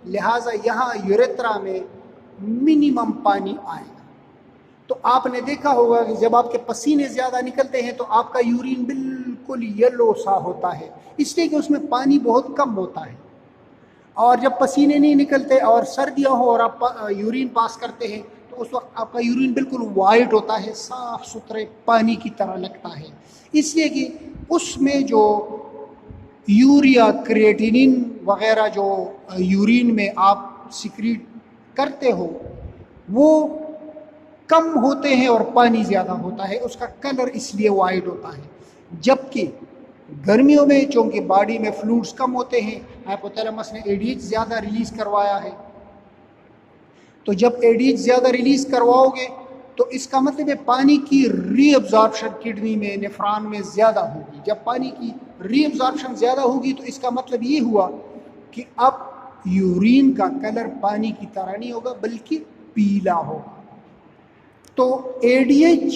लिहाजा यहाँ यूरेथ्रा में मिनिमम पानी आएगा। तो आपने देखा होगा कि जब आपके पसीने ज़्यादा निकलते हैं तो आपका यूरिन बिल्कुल येलो सा होता है, इसलिए कि उसमें पानी बहुत कम होता है। और जब पसीने नहीं निकलते और सर्दियाँ हो और आप यूरिन पास करते हैं तो उस वक्त आपका यूरिन बिल्कुल वाइट होता है, साफ सुथरे पानी की तरह लगता है, इसलिए कि उसमें जो यूरिया, क्रिएटिनिन वगैरह जो यूरिन में आप सिक्रीट करते हो वो कम होते हैं और पानी ज़्यादा होता है, उसका कलर इसलिए वाइट होता है। जबकि गर्मियों में चूँकि बॉडी में फ्लूइड्स कम होते हैं, हाइपोथैलेमस ने एडीएच ज़्यादा रिलीज़ करवाया है, तो जब एडीएच ज़्यादा रिलीज़ करवाओगे तो इसका मतलब है पानी की रीअब्जॉर्प्शन किडनी में, नेफ्रॉन में ज़्यादा होगी। जब पानी की रीअब्जॉर्प्शन ज़्यादा होगी तो इसका मतलब ये हुआ कि अब यूरिन का कलर पानी की तरह नहीं होगा बल्कि पीला होगा। तो एडीएच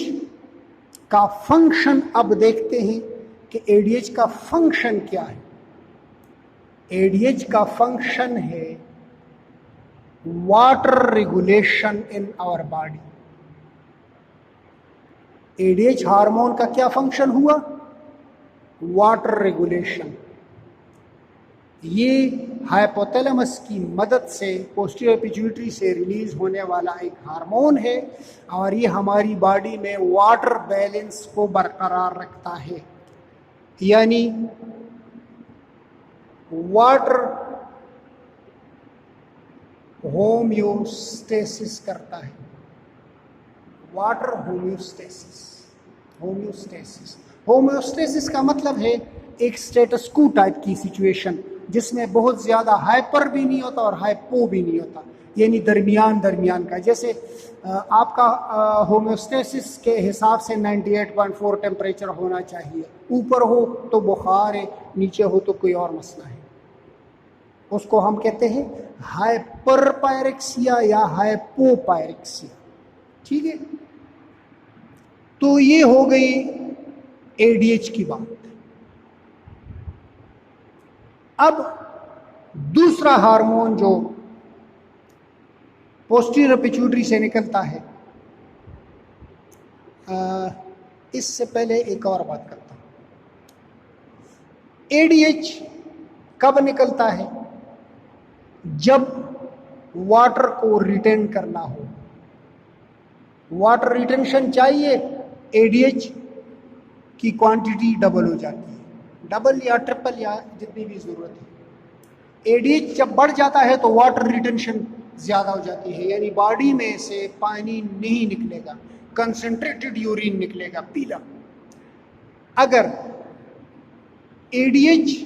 का फंक्शन अब देखते हैं कि एडीएच का फंक्शन क्या है। एडीएच का फंक्शन है water regulation in our body. ADH hormone का क्या फंक्शन हुआ? Water regulation. ये हाइपोथैलेमस की मदद से पोस्टीरियर पिट्यूटरी से रिलीज होने वाला एक हार्मोन है और ये हमारी बॉडी में वाटर बैलेंस को बरकरार रखता है, यानी वाटर होम्योस्टेसिस करता है। वाटर होम्योस्टेसिस, होम्योस्टेसिस का मतलब है एक स्टेटस क्वो टाइप की सिचुएशन जिसमें बहुत ज़्यादा हाइपर भी नहीं होता और हाइपो भी नहीं होता, यानी दरमियान का। जैसे आपका होम्योस्टेसिस के हिसाब से 98.4 टेम्परेचर होना चाहिए, ऊपर हो तो बुखार है, नीचे हो तो कोई और मसला है, उसको हम कहते हैं हाइपर पायरेक्सिया या हाइपोपायरेक्सिया। ठीक है, तो ये हो गई एडीएच की बात। अब दूसरा हार्मोन जो पोस्टीरियर पिट्यूटरी से निकलता है, इससे पहले एक और बात करता हूं। एडीएच कब निकलता है? जब वाटर को रिटेन करना हो, वाटर रिटेंशन चाहिए, एडीएच की क्वांटिटी डबल हो जाती है, डबल या ट्रिपल या जितनी भी ज़रूरत है। एडीएच जब बढ़ जाता है तो वाटर रिटेंशन ज़्यादा हो जाती है, यानी बॉडी में से पानी नहीं निकलेगा, कंसंट्रेटेड यूरिन निकलेगा पीला। अगर एडीएच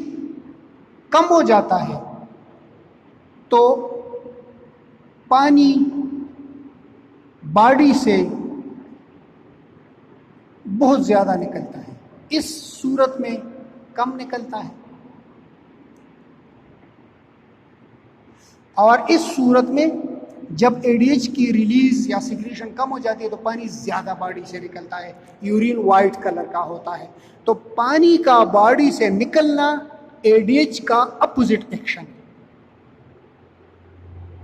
कम हो जाता है तो पानी बॉडी से बहुत ज़्यादा निकलता है, इस सूरत में कम निकलता है, और इस सूरत में जब एडीएच की रिलीज या सिक्रीशन कम हो जाती है तो पानी ज़्यादा बॉडी से निकलता है, यूरिन वाइट कलर का होता है। तो पानी का बॉडी से निकलना एडीएच का अपोजिट एक्शन है।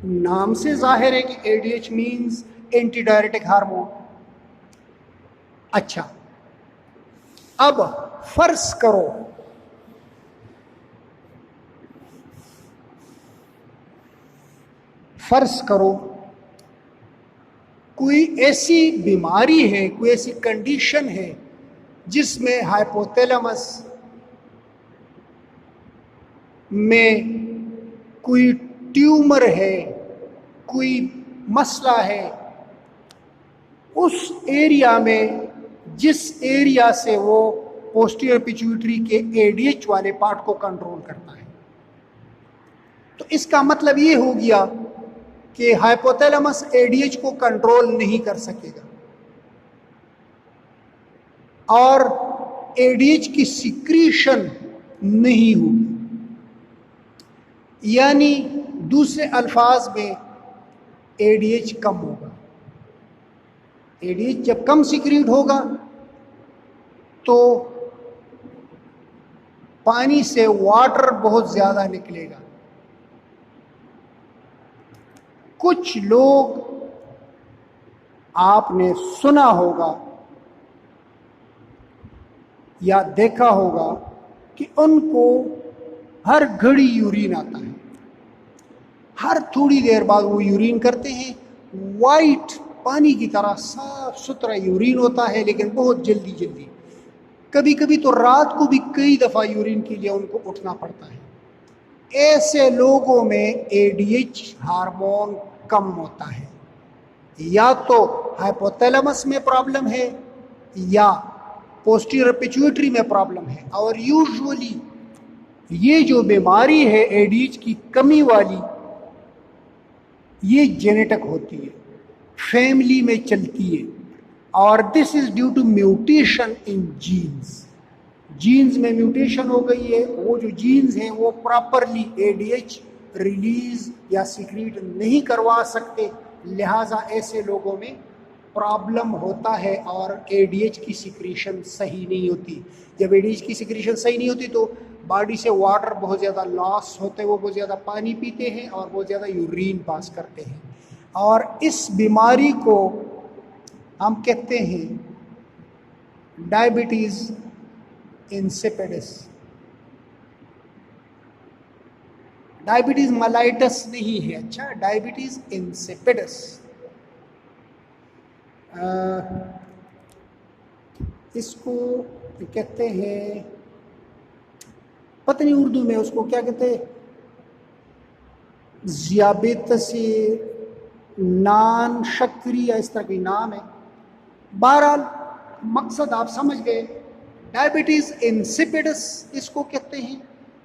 नाम से जाहिर है कि ADH means anti diuretic hormone. अच्छा, अब फर्ज करो कोई ऐसी बीमारी है, कोई ऐसी कंडीशन है जिसमें हाइपोथैलेमस में कोई ट्यूमर है, कोई मसला है, उस एरिया में जिस एरिया से वो पोस्टीरियर पिट्यूटरी के एडीएच वाले पार्ट को कंट्रोल करता है। तो इसका मतलब ये हो गया कि हाइपोथैलेमस एडीएच को कंट्रोल नहीं कर सकेगा और एडीएच की सिक्रीशन नहीं होगी, यानी दूसरे अल्फाज में एडीएच कम होगा। एडीएच जब कम सिक्रीट होगा तो पानी से वाटर बहुत ज़्यादा निकलेगा, कुछ लोग आपने सुना होगा या देखा होगा कि उनको हर घड़ी यूरिन आता है, हर थोड़ी देर बाद वो यूरिन करते हैं। वाइट पानी की तरह साफ सुथरा यूरिन होता है, लेकिन बहुत जल्दी जल्दी। कभी कभी तो रात को भी कई दफ़ा यूरिन के लिए उनको उठना पड़ता है। ऐसे लोगों में एडीएच हार्मोन कम होता है, या तो हाइपोथैलेमस में प्रॉब्लम है या पोस्टीरियर पिट्यूटरी में प्रॉब्लम है। और यूजुअली ये जो बीमारी है एडीएच की कमी वाली, ये जेनेटिक होती है, फैमिली में चलती है। और this is due to mutation in genes. Genes में म्यूटेशन हो गई है, वो जो जीन्स हैं वो प्रॉपरली एडीएच रिलीज या सीक्रेट नहीं करवा सकते, लिहाजा ऐसे लोगों में प्रॉब्लम होता है और एडीएच की सिक्रीशन सही नहीं होती। जब एडीएच की सिक्रीशन सही नहीं होती तो बॉडी से वाटर बहुत ज़्यादा लॉस होते हैं, वो बहुत ज़्यादा पानी पीते हैं और बहुत ज़्यादा यूरिन पास करते हैं। और इस बीमारी को हम कहते हैं डायबिटीज़ इंसिपिडिस। डायबिटीज़ मेलाइटस नहीं है, अच्छा, डायबिटीज़ इंसिपिडिस। इसको कहते हैं, पता नहीं उर्दू में उसको क्या कहते हैं, ज़ियाबेतसी नान शक्री या इस तरह की नाम है। बहरहाल मकसद आप समझ गए, डायबिटीज़ इंसिपिडिस इसको कहते हैं।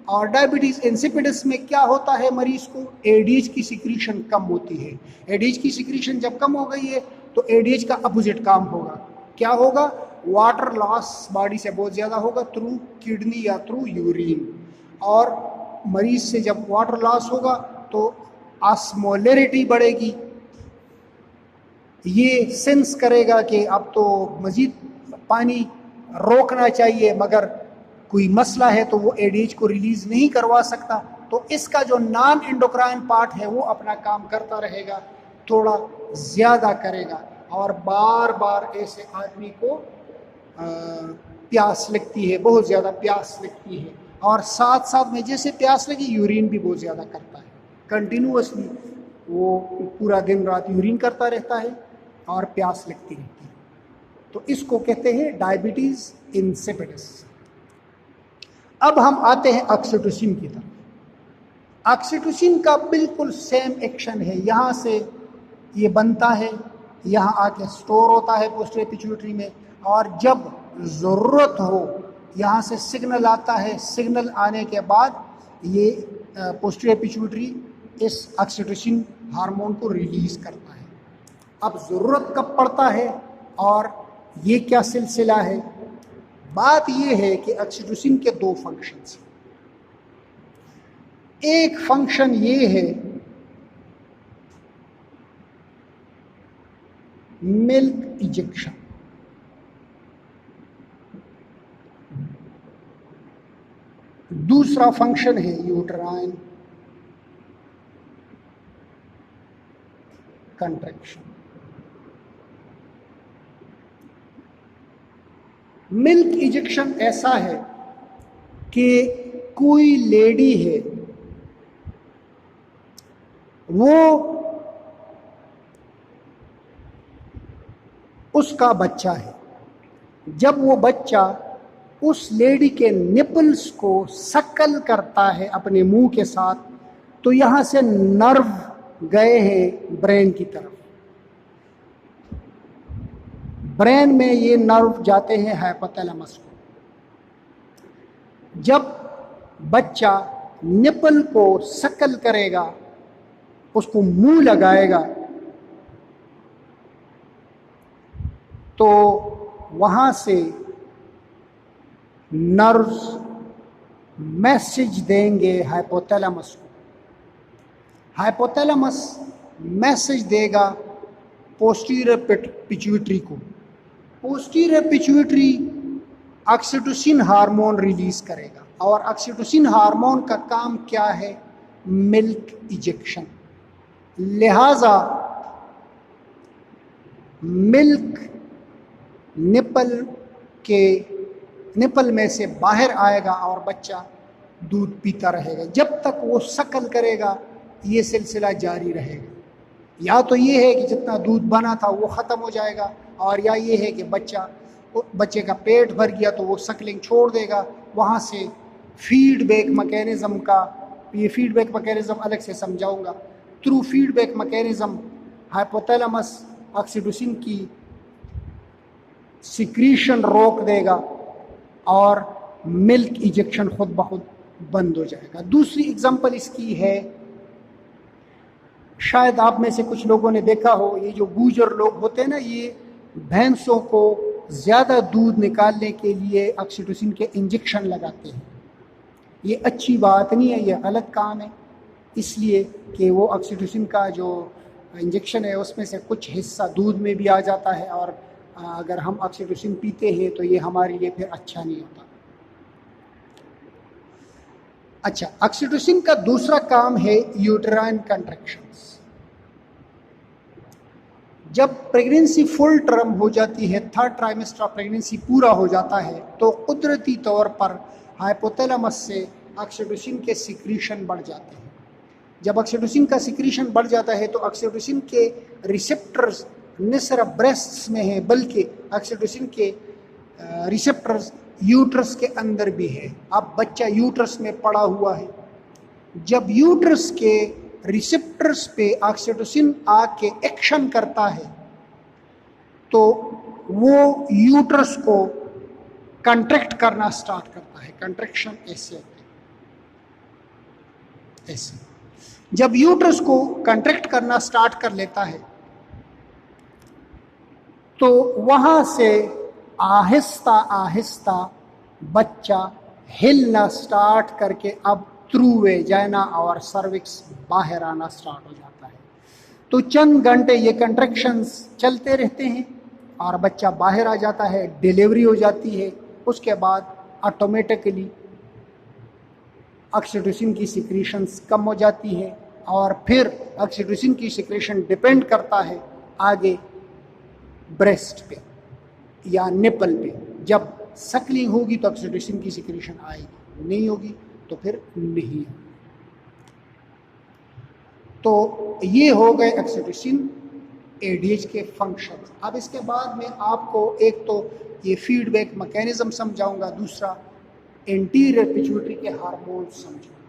और डायबिटीज़ इंसिपिडिस में क्या होता है, मरीज़ को एडीएच की सिक्रीशन कम होती है। एडीएच की सिक्रीशन जब कम हो गई है तो एडीएच का अपोजिट काम होगा। क्या होगा, वाटर लॉस बॉडी से बहुत ज़्यादा होगा थ्रू किडनी या थ्रू यूरिन। और मरीज़ से जब वाटर लॉस होगा तो ऑस्मोलैरिटी बढ़ेगी, ये सेंस करेगा कि अब तो मज़ीद पानी रोकना चाहिए, मगर कोई मसला है तो वो एडीएच को रिलीज़ नहीं करवा सकता। तो इसका जो नॉन एंडोक्राइन पार्ट है वो अपना काम करता रहेगा, थोड़ा ज़्यादा करेगा। और बार बार ऐसे आदमी को प्यास लगती है, बहुत ज़्यादा प्यास लगती है। और साथ साथ में जैसे प्यास लगी यूरिन भी बहुत ज़्यादा करता है, कंटिन्यूअसली वो पूरा दिन रात यूरिन करता रहता है और प्यास लगती रहती है। तो इसको कहते हैं डायबिटीज़ इंसिपिडिस। अब हम आते हैं ऑक्सीटोसिन की तरफ। ऑक्सीटोसिन का बिल्कुल सेम एक्शन है, यहाँ से ये बनता है, यहाँ आके स्टोर होता है पोस्टीरियर पिट्यूटरी में, और जब ज़रूरत हो यहाँ से सिग्नल आता है। सिग्नल आने के बाद ये पोस्टीरियर पिट्यूटरी इस ऑक्सीटोसिन हार्मोन को रिलीज़ करता है। अब ज़रूरत कब पड़ता है और ये क्या सिलसिला है, बात ये है कि ऑक्सीटोसिन के दो फंक्शंस हैं। एक फंक्शन ये है मिल्क इजेक्शन, दूसरा फंक्शन है यूट्राइन कंट्रैक्शन। मिल्क इजेक्शन ऐसा है कि कोई लेडी है, वो उसका बच्चा है, जब वो बच्चा उस लेडी के निपल्स को सक्कल करता है अपने मुंह के साथ, तो यहाँ से नर्व गए हैं ब्रेन की तरफ। ब्रेन में ये नर्व जाते हैं हाइपोथैलेमस को। जब बच्चा निपल को सक्कल करेगा, उसको मुंह लगाएगा, तो वहाँ से नर्व्स मैसेज देंगे हाइपोथैलेमस को। हाइपोथैलेमस मैसेज देगा पोस्टीरियर पिट्यूटरी को। Posterior pituitary oxytocin hormone release करेगा, और ऑक्सीटोसिन हार्मोन का काम क्या है, मिल्क इजेक्शन। लिहाजा मिल्क निपल में से बाहर आएगा और बच्चा दूध पीता रहेगा। जब तक वो शकल करेगा ये सिलसिला जारी रहेगा। या तो ये है कि जितना दूध बना था वो ख़त्म हो जाएगा, और या ये है कि बच्चे का पेट भर गया तो वो सकलिंग छोड़ देगा। वहाँ से फीडबैक मैकेनिज़्म का, ये फीडबैक मैकेनिज़्म अलग से समझाऊंगा। Through feedback mechanism hypothalamus oxytocin की सिक्रीशन रोक देगा और मिल्क इजेक्शन खुद ब खुद बंद हो जाएगा। दूसरी एग्जांपल इसकी है, शायद आप में से कुछ लोगों ने देखा हो, ये जो गुजर लोग होते हैं ना, ये भैंसों को ज़्यादा दूध निकालने के लिए ऑक्सीटोसिन के इंजेक्शन लगाते हैं। ये अच्छी बात नहीं है, ये गलत काम है, इसलिए कि वो ऑक्सीटोसिन का जो इंजेक्शन है उसमें से कुछ हिस्सा दूध में भी आ जाता है, और अगर हम ऑक्सीटोसिन पीते हैं तो ये हमारे लिए फिर अच्छा नहीं होता। अच्छा, ऑक्सीटोसिन का दूसरा काम है यूटेराइन कंट्रैक्शंस। जब प्रेगनेंसी फुल टर्म हो जाती है, थर्ड ट्राइमेस्टर ऑफ प्रेगनेंसी पूरा हो जाता है, तो कुदरती तौर पर हाइपोथैलेमस से ऑक्सीटोसिन के सिक्रीशन बढ़ जाते हैं। जब ऑक्सीटोसिन का सिक्रीशन बढ़ जाता है तो ऑक्सीटोसिन के रिसेप्टर्स न सिर्फ ब्रेस्ट्स में हैं, बल्कि ऑक्सीटोसिन के रिसेप्टर्स यूट्रस के अंदर भी है। अब बच्चा यूट्रस में पड़ा हुआ है, जब यूट्रस के रिसेप्टर्स पे ऑक्सीटोसिन आके एक्शन करता है तो वो यूट्रस को कंट्रैक्ट करना स्टार्ट करता है। कंट्रैक्शन ऐसे जब यूट्रस को कंट्रैक्ट करना स्टार्ट कर लेता है तो वहां से आहिस्ता आहिस्ता बच्चा हिलना स्टार्ट करके अब थ्रू वेजाइना और सर्विक्स बाहर आना स्टार्ट हो जाता है। तो चंद घंटे ये कंट्रैक्शंस चलते रहते हैं और बच्चा बाहर आ जाता है, डिलीवरी हो जाती है। उसके बाद ऑटोमेटिकली ऑक्सीटोसिन की सिक्रीशंस कम हो जाती है, और फिर ऑक्सीटोसिन की सिक्रीशन डिपेंड करता है आगे ब्रेस्ट पे या निपल पे। जब सकलिंग होगी तो ऑक्सीटोसिन की सिक्रीशन आएगी, नहीं होगी तो फिर नहीं। तो ये हो गए ऑक्सीटोसिन एडीएच के फंक्शन। अब इसके बाद में आपको एक तो ये फीडबैक मैकेनिज्म समझाऊंगा, दूसरा एंटीरियर पिट्यूटरी के हार्मोन समझाऊंगा।